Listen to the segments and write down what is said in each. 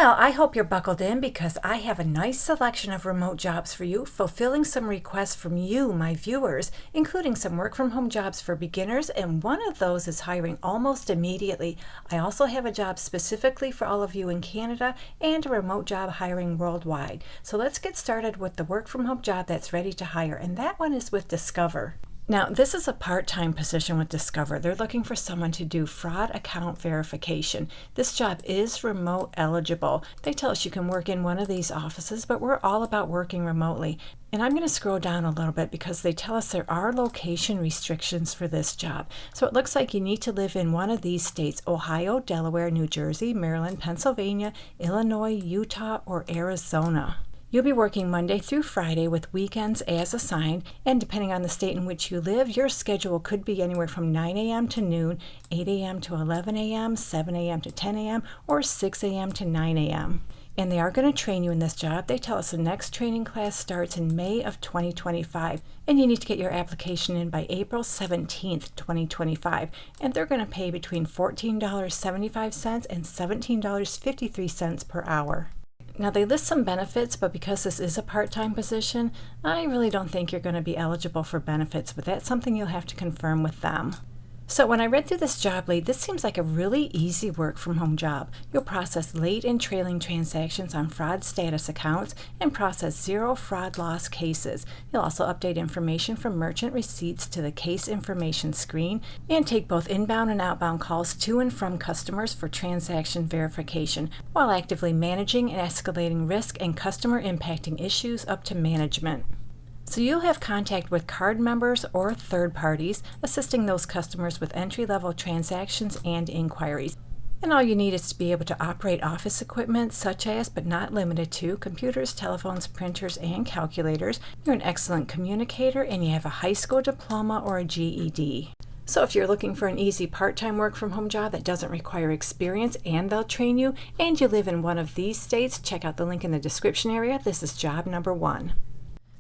Well, I hope you're buckled in because I have a nice selection of remote jobs for you, fulfilling some requests from you, my viewers, including some work from home jobs for beginners, and one of those is hiring almost immediately. I also have a job specifically for all of you in Canada and a remote job hiring worldwide. So let's get started with the work from home job that's ready to hire, and that one is with Discover. Now, this is a part-time position with Discover. They're looking for someone to do fraud account verification. This job is remote eligible. They tell us you can work in one of these offices, but we're all about working remotely. And I'm going to scroll down a little bit because they tell us there are location restrictions for this job. So it looks like you need to live in one of these states: Ohio, Delaware, New Jersey, Maryland, Pennsylvania, Illinois, Utah, or Arizona. You'll be working Monday through Friday with weekends as assigned, and depending on the state in which you live, your schedule could be anywhere from 9 a.m. to noon, 8 a.m. to 11 a.m., 7 a.m. to 10 a.m., or 6 a.m. to 9 a.m. And they are going to train you in this job. They tell us the next training class starts in May of 2025, and you need to get your application in by April 17th, 2025, and they're going to pay between $14.75 and $17.53 per hour. Now, they list some benefits, but because this is a part-time position, I really don't think you're going to be eligible for benefits, but that's something you'll have to confirm with them. So when I read through this job lead, this seems like a really easy work from home job. You'll process late and trailing transactions on fraud status accounts and process 0 fraud loss cases. You'll also update information from merchant receipts to the case information screen and take both inbound and outbound calls to and from customers for transaction verification, while actively managing and escalating risk and customer impacting issues up to management. So you'll have contact with card members or third parties, assisting those customers with entry-level transactions and inquiries. And all you need is to be able to operate office equipment such as, but not limited to, computers, telephones, printers, and calculators. You're an excellent communicator and you have a high school diploma or a GED. So if you're looking for an easy part-time work from home job that doesn't require experience and they'll train you, and you live in one of these states, check out the link in the description area. This is job number 1.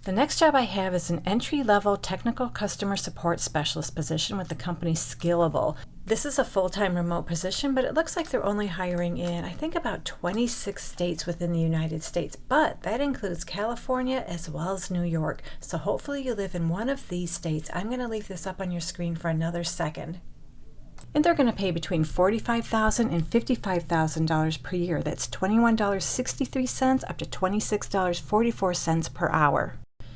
The next job I have is an entry-level technical customer support specialist position with the company Skillable. This is a full-time remote position, but it looks like they're only hiring in, I think, about 26 states within the United States, but that includes California as well as New York. So hopefully you live in one of these states. I'm going to leave this up on your screen for another second. And they're going to pay between $45,000 and $55,000 per year. That's $21.63 up to $26.44 per hour.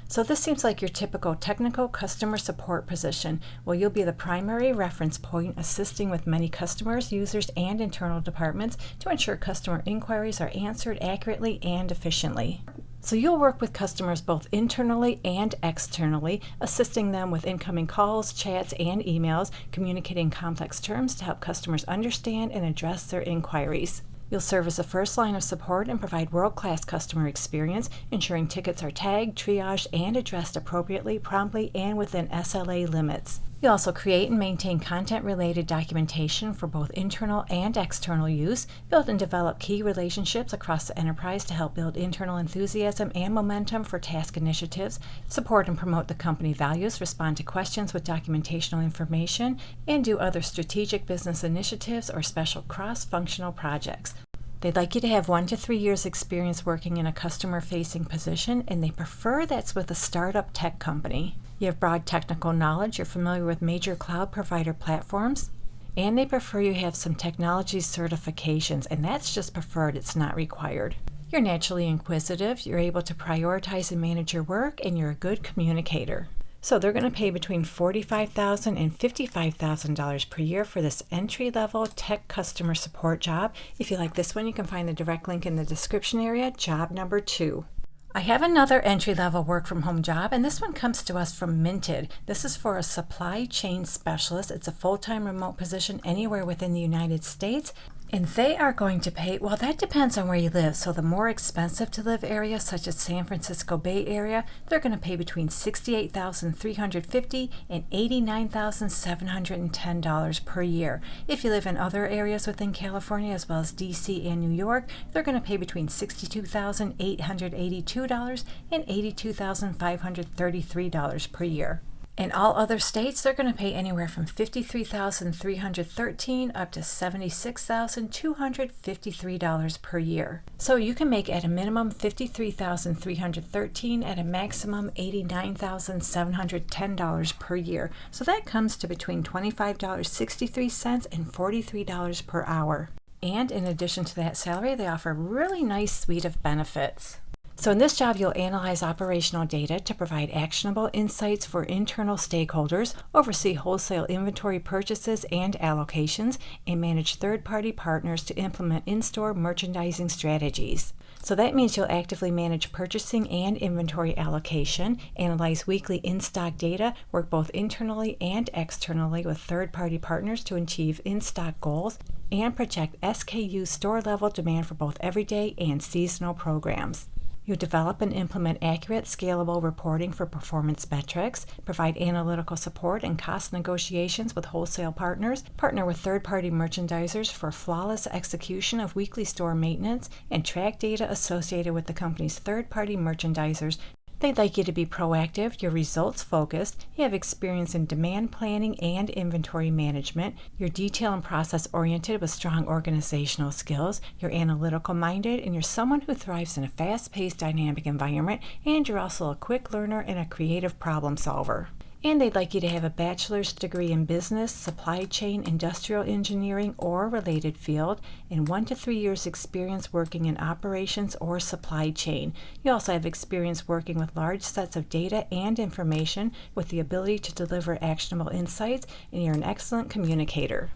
So this seems like your typical technical customer support position. Well, you'll be the primary reference point, assisting with many customers, users, and internal departments to ensure customer inquiries are answered accurately and efficiently. So you'll work with customers both internally and externally, assisting them with incoming calls, chats, and emails, communicating complex terms to help customers understand and address their inquiries. You'll serve as a first line of support and provide world-class customer experience, ensuring tickets are tagged, triaged, and addressed appropriately, promptly, and within SLA limits. You'll also create and maintain content-related documentation for both internal and external use, build and develop key relationships across the enterprise to help build internal enthusiasm and momentum for task initiatives, support and promote the company values, respond to questions with documentational information, and do other strategic business initiatives or special cross-functional projects. They'd like you to have 1 to 3 years experience working in a customer-facing position, and they prefer that's with a startup tech company. You have broad technical knowledge, you're familiar with major cloud provider platforms, and they prefer you have some technology certifications, and that's just preferred, it's not required. You're naturally inquisitive, you're able to prioritize and manage your work, and you're a good communicator. So they're going to pay between $45,000 and $55,000 per year for this entry-level tech customer support job. If you like this one, you can find the direct link in the description area, job number 2. I have another entry-level work-from-home job, and this one comes to us from Minted. This is for a supply chain specialist. It's a full-time remote position anywhere within the United States. And they are going to pay, well, that depends on where you live. So the more expensive to live areas, such as San Francisco Bay Area, they're going to pay between $68,350 and $89,710 per year. If you live in other areas within California, as well as DC and New York, they're going to pay between $62,882 and $82,533 per year. In all other states, they're going to pay anywhere from $53,313 up to $76,253 per year. So you can make at a minimum $53,313, at a maximum $89,710 per year. So that comes to between $25.63 and $43 per hour. And in addition to that salary, they offer a really nice suite of benefits. So in this job, you'll analyze operational data to provide actionable insights for internal stakeholders, oversee wholesale inventory purchases and allocations, and manage third-party partners to implement in-store merchandising strategies. So that means you'll actively manage purchasing and inventory allocation, analyze weekly in-stock data, work both internally and externally with third-party partners to achieve in-stock goals, and project SKU store-level demand for both everyday and seasonal programs. You develop and implement accurate, scalable reporting for performance metrics, provide analytical support and cost negotiations with wholesale partners, partner with third-party merchandisers for flawless execution of weekly store maintenance, and track data associated with the company's third-party merchandisers. They'd like you to be proactive, you're results focused, you have experience in demand planning and inventory management, you're detail and process oriented with strong organizational skills, you're analytical minded, and you're someone who thrives in a fast-paced dynamic environment, and you're also a quick learner and a creative problem solver. And they'd like you to have a bachelor's degree in business, supply chain, industrial engineering, or related field, and 1 to 3 years experience working in operations or supply chain. You also have experience working with large sets of data and information with the ability to deliver actionable insights, and you're an excellent communicator.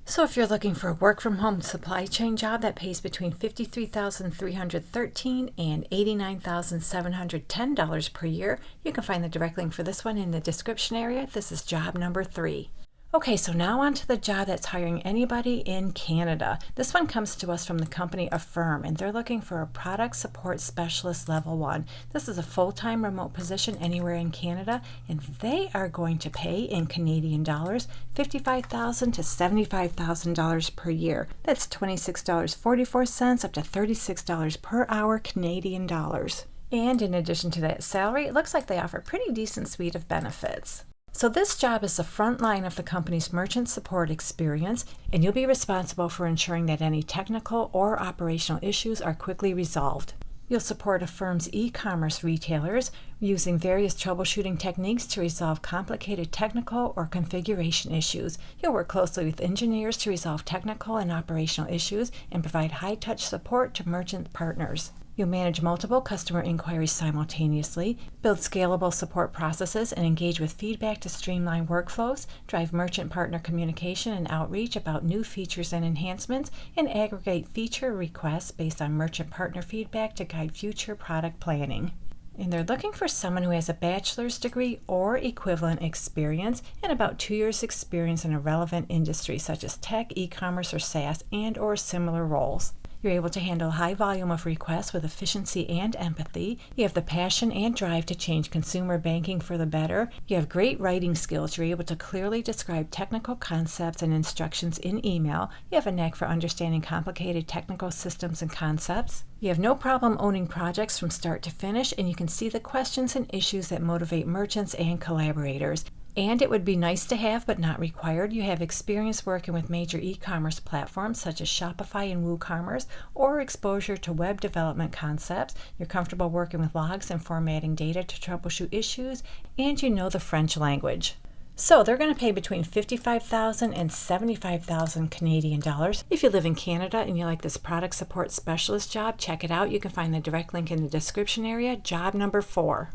So if you're looking for a work-from-home supply chain job that pays between $53,313 and $89,710 per year, you can find the direct link for this one in the description area. This is job number 3. Okay, so now on to the job that's hiring anybody in Canada. This one comes to us from the company Affirm, and they're looking for a product support specialist level 1. This is a full-time remote position anywhere in Canada, and they are going to pay in Canadian dollars $55,000 to $75,000 per year. That's $26.44 up to $36 per hour Canadian dollars. And in addition to that salary, it looks like they offer a pretty decent suite of benefits. So this job is the front line of the company's merchant support experience, and you'll be responsible for ensuring that any technical or operational issues are quickly resolved. You'll support Affirm's e-commerce retailers using various troubleshooting techniques to resolve complicated technical or configuration issues. You'll work closely with engineers to resolve technical and operational issues and provide high-touch support to merchant partners. You'll manage multiple customer inquiries simultaneously, build scalable support processes, and engage with feedback to streamline workflows, drive merchant partner communication and outreach about new features and enhancements, and aggregate feature requests based on merchant partner feedback to guide future product planning. And they're looking for someone who has a bachelor's degree or equivalent experience and about 2 years' experience in a relevant industry such as tech, e-commerce, or SaaS, and or similar roles. You're able to handle a high volume of requests with efficiency and empathy. You have the passion and drive to change consumer banking for the better. You have great writing skills. You're able to clearly describe technical concepts and instructions in email. You have a knack for understanding complicated technical systems and concepts. You have no problem owning projects from start to finish, and you can see the questions and issues that motivate merchants and collaborators. And it would be nice to have, but not required. You have experience working with major e-commerce platforms such as Shopify and WooCommerce, or exposure to web development concepts. You're comfortable working with logs and formatting data to troubleshoot issues, and you know the French language. So they're going to pay between $55,000 and $75,000 Canadian dollars. If you live in Canada and you like this product support specialist job, check it out. You can find the direct link in the description area. Job number 4.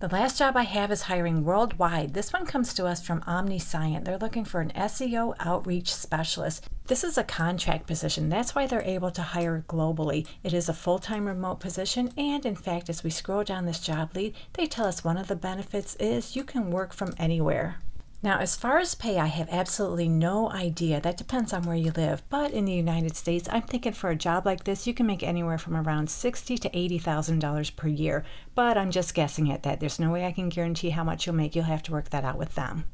The last job I have is hiring worldwide. This one comes to us from Omniscient. They're looking for an SEO outreach specialist. This is a contract position. That's why they're able to hire globally. It is a full-time remote position, and in fact, as we scroll down this job lead, they tell us one of the benefits is you can work from anywhere. Now, as far as pay, I have absolutely no idea. That depends on where you live. But in the United States, I'm thinking for a job like this, you can make anywhere from around $60,000 to $80,000 per year. But I'm just guessing at that. There's no way I can guarantee how much you'll make. You'll have to work that out with them.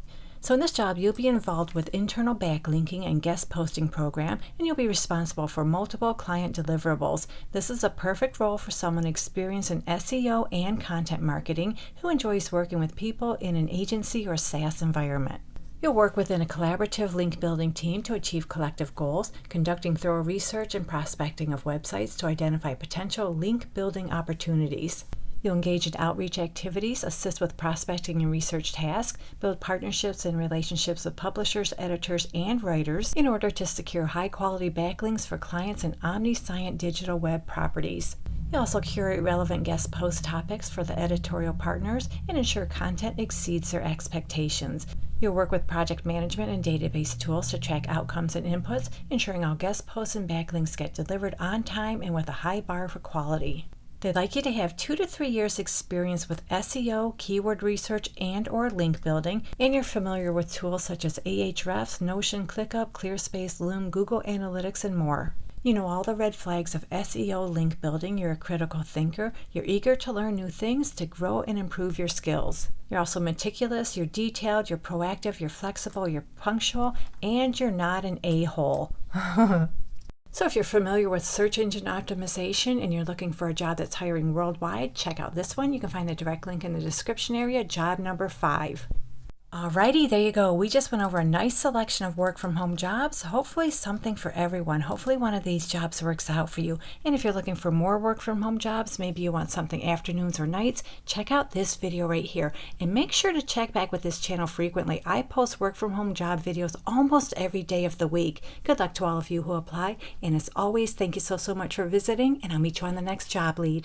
So in this job, you'll be involved with internal backlinking and guest posting program, and you'll be responsible for multiple client deliverables. This is a perfect role for someone experienced in SEO and content marketing who enjoys working with people in an agency or SaaS environment. You'll work within a collaborative link building team to achieve collective goals, conducting thorough research and prospecting of websites to identify potential link building opportunities. You'll engage in outreach activities, assist with prospecting and research tasks, build partnerships and relationships with publishers, editors, and writers in order to secure high-quality backlinks for clients and omniscient digital web properties. You also curate relevant guest post topics for the editorial partners and ensure content exceeds their expectations. You'll work with project management and database tools to track outcomes and inputs, ensuring all guest posts and backlinks get delivered on time and with a high bar for quality. They'd like you to have 2 to 3 years experience with SEO, keyword research, and/or link building, and you're familiar with tools such as Ahrefs, Notion, ClickUp, ClearSpace, Loom, Google Analytics, and more. You know all the red flags of SEO link building, you're a critical thinker, you're eager to learn new things to grow and improve your skills. You're also meticulous, you're detailed, you're proactive, you're flexible, you're punctual, and you're not an a-hole. So if you're familiar with search engine optimization and you're looking for a job that's hiring worldwide, check out this one. You can find the direct link in the description area, job number 5. Alrighty, there you go. We just went over a nice selection of work from home jobs. Hopefully something for everyone. Hopefully one of these jobs works out for you. And if you're looking for more work from home jobs, maybe you want something afternoons or nights, check out this video right here. And make sure to check back with this channel frequently. I post work from home job videos almost every day of the week. Good luck to all of you who apply. And as always, thank you so much for visiting, and I'll meet you on the next job lead.